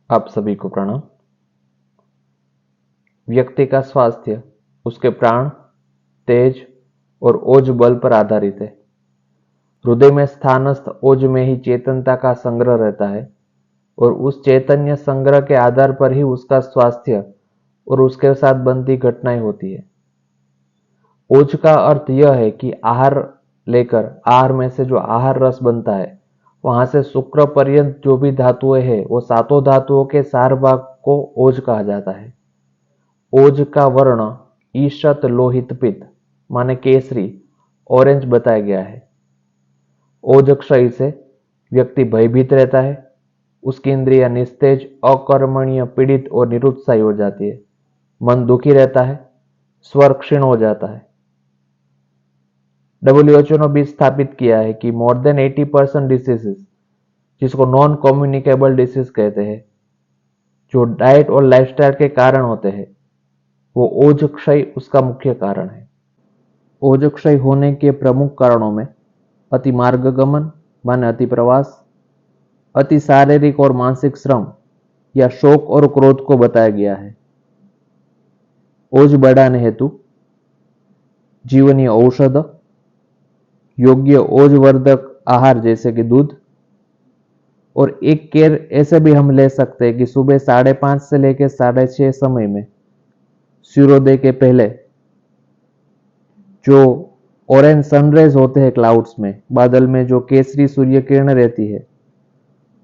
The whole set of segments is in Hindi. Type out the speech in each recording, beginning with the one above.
आप सभी को प्रणाम। व्यक्ति का स्वास्थ्य उसके प्राण, तेज और ओज बल पर आधारित है। हृदय में स्थानस्थ ओज में ही चेतनता का संग्रह रहता है और उस चैतन्य संग्रह के आधार पर ही उसका स्वास्थ्य और उसके साथ बनती घटनाएं होती है। ओज का अर्थ यह है कि आहार लेकर आहार में से जो आहार रस बनता है वहां से शुक्र पर्यंत जो भी धातुएं हैं वो सातों धातुओं के सार भाग को ओज कहा जाता है। ओज का वर्ण ईशत लोहित पित्त माने केसरी ऑरेंज बताया गया है। ओज क्षय से व्यक्ति भयभीत रहता है, उसकी इंद्रियां निस्तेज, अकर्मणीय, पीड़ित और निरुत्साही हो जाती है। मन दुखी रहता है, स्वर क्षीण हो जाता है। WHO ने भी स्थापित किया है कि मोर देन 80% डिसीजेस, जिसको नॉन कम्युनिकेबल डिसीज कहते हैं, जो डाइट और लाइफस्टाइल के कारण होते हैं, वो ओज क्षय उसका मुख्य कारण है। ओज क्षय होने के प्रमुख कारणों में अति मार्गगमन माने अति प्रवास, अति शारीरिक और मानसिक श्रम या शोक और क्रोध को बताया गया है। ओज बढ़ाने हेतु जीवनीय औषध, योग्य ओजवर्धक आहार जैसे कि दूध, और एक केयर ऐसे भी हम ले सकते हैं कि सुबह 5:30 से लेकर 6:30 समय में सूर्योदय के पहले जो ऑरेंज सनराइज होते हैं क्लाउड्स में, बादल में जो केसरी सूर्य किरण रहती है,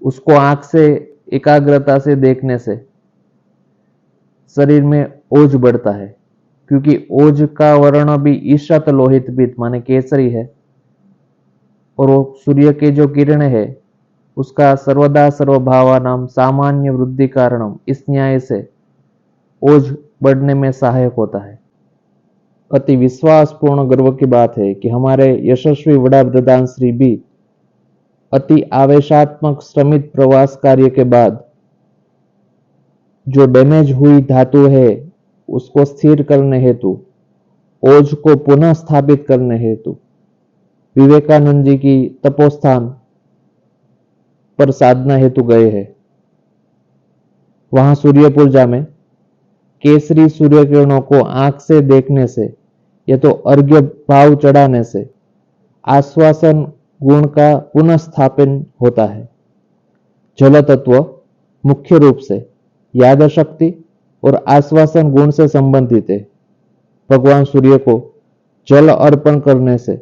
उसको आंख से एकाग्रता से देखने से शरीर में ओज बढ़ता है। क्योंकि ओज का वर्ण भी ईशत लोहित पित्त माने केसरी है और वो सूर्य के जो किरण है उसका सर्वदा सर्वभावानाम सामान्य वृद्धि कारणम, इस न्याय से ओज बढ़ने में सहायक होता है। अति विश्वासपूर्ण गर्व की बात है कि हमारे यशस्वी वड़ा प्रधान श्री भी अति आवेशात्मक श्रमित प्रवास कार्य के बाद जो डैमेज हुई धातु है उसको स्थिर करने हेतु, ओज को पुनः स्थापित करने हेतु विवेकानंद जी की तपोस्थान पर साधना हेतु गए हैं। वहां सूर्य पूजा में केसरी सूर्य किरणों को आंख से देखने से या तो अर्घ्य भाव चढ़ाने से आश्वासन गुण का पुनः स्थापन होता है। जल तत्व मुख्य रूप से याद शक्ति और आश्वासन गुण से संबंधित है। भगवान सूर्य को जल अर्पण करने से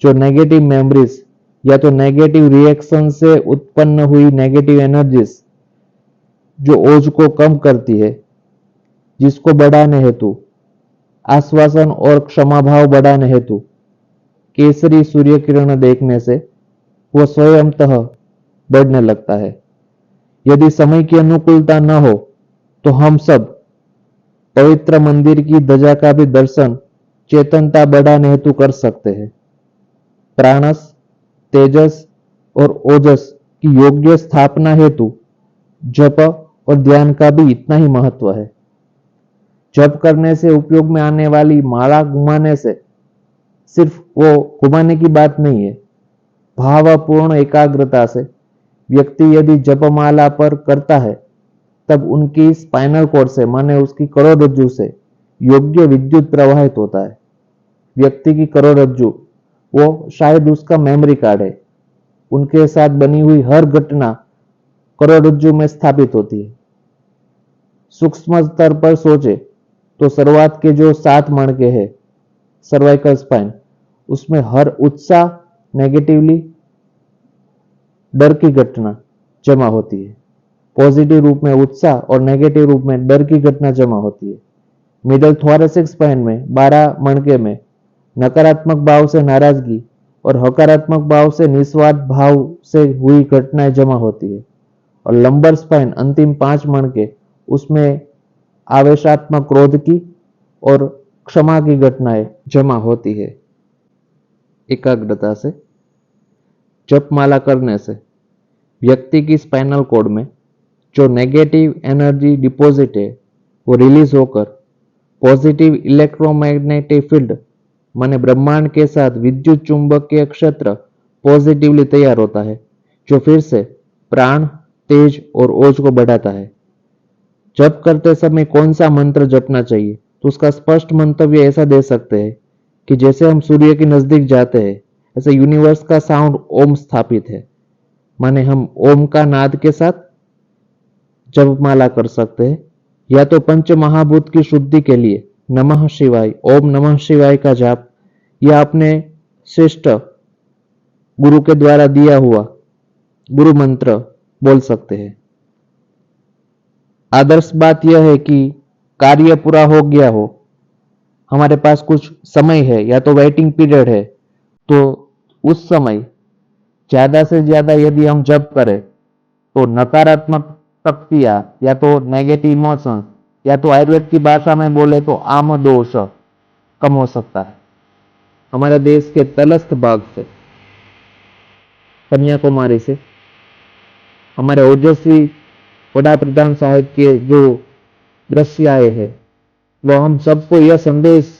जो नेगेटिव मेमोरीज या तो नेगेटिव रिएक्शन से उत्पन्न हुई नेगेटिव एनर्जीज जो ओज को कम करती है, जिसको बढ़ाने हेतु आश्वासन और क्षमा भाव बढ़ाने हेतु केसरी सूर्य किरण देखने से वो स्वयंतः बढ़ने लगता है। यदि समय की अनुकूलता न हो तो हम सब पवित्र मंदिर की ध्वजा का भी दर्शन चेतनता बढ़ाने हेतु कर सकते हैं। प्राणस, तेजस और ओजस की योग्य स्थापना हेतु जप और ध्यान का भी इतना ही महत्व है। जप करने से उपयोग में आने वाली माला घुमाने से सिर्फ वो घुमाने की बात नहीं है, भावपूर्ण एकाग्रता से व्यक्ति यदि जपमाला पर करता है तब उनकी स्पाइनल कॉर्ड से माने उसकी करोड़रज्जु से योग्य विद्युत प्रवाहित होता है। व्यक्ति की करोड़रज्जु वो शायद उसका मेमोरी कार्ड है, उनके साथ बनी हुई हर घटना करोड़रज्जु में स्थापित होती है। सूक्ष्म स्तर पर सोचे तो शुरुआत के जो 7 मणके हैं सर्वाइकल स्पाइन, उसमें हर उत्साह नेगेटिवली डर की घटना जमा होती है, पॉजिटिव रूप में उत्साह और नेगेटिव रूप में डर की घटना जमा होती है। मिडल थोरेसिक स्पाइन में 12 मणके में नकारात्मक भाव से नाराजगी और हकारात्मक भाव से निस्वार्थ भाव से हुई घटनाएं जमा होती है। और लंबर स्पाइन अंतिम 5 मणके, उसमें आवेशात्मक क्रोध की और क्षमा की घटनाएं जमा होती है। एकाग्रता से जपमाला करने से व्यक्ति की स्पाइनल कॉर्ड में जो नेगेटिव एनर्जी डिपॉजिट है वो रिलीज होकर पॉजिटिव इलेक्ट्रोमैग्नेटिक फील्ड माने ब्रह्मांड के साथ विद्युत चुंबकीय क्षेत्र पॉजिटिवली तैयार होता है, जो फिर से प्राण, तेज और ओज को बढ़ाता है। जप करते समय कौन सा मंत्र जपना चाहिए, तो उसका स्पष्ट मंतव्य ऐसा दे सकते हैं कि जैसे हम सूर्य के नजदीक जाते हैं ऐसे यूनिवर्स का साउंड ओम स्थापित है, माने हम ओम का नाद के साथ जपमाला कर सकते हैं, या तो पंच महाभूत की शुद्धि के लिए नमः शिवाय, ओम नमः शिवाय का जाप, या अपने श्रेष्ठ गुरु के द्वारा दिया हुआ गुरु मंत्र बोल सकते हैं। आदर्श बात यह है कि कार्य पूरा हो गया हो, हमारे पास कुछ समय है या तो वेटिंग पीरियड है, तो उस समय ज्यादा से ज्यादा यदि हम जप करें तो नकारात्मक शक्तियां या तो नेगेटिव इमोशंस या तो आयुर्वेद की भाषा में बोले तो आम दोष कम हो सकता है। हमारे देश के तलस्थ भाग से, कन्याकुमारी से, हमारे ओजस्वी वड़ा प्रधान साहब के जो दृश्य आए हैं वो हम सबको यह संदेश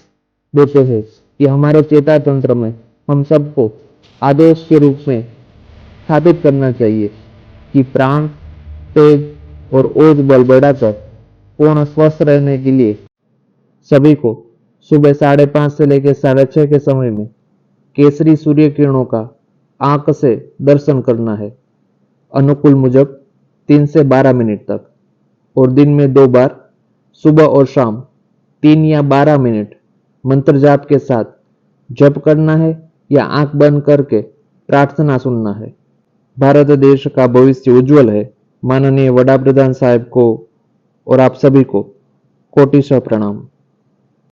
देते हैं कि हमारे चेता तंत्र में हम सबको आदेश के रूप में स्थापित करना चाहिए कि प्राण, तेज और ओज बल बढ़ाकर पूर्ण स्वस्थ रहने के लिए सभी को सुबह 5:30 से लेकर 6:30 के समय में केसरी सूर्य किरणों का आंख से दर्शन करना है, अनुकूल मुजब 3 से 12 मिनट तक, और दिन में 2 बार सुबह और शाम 3 या 12 मिनट मंत्र जाप के साथ जप करना है या आंख बंद करके प्रार्थना सुनना है। भारत देश का भविष्य उज्जवल है। माननीय वड़ा प्रधान साहब को और आप सभी को कोटि सौ प्रणाम।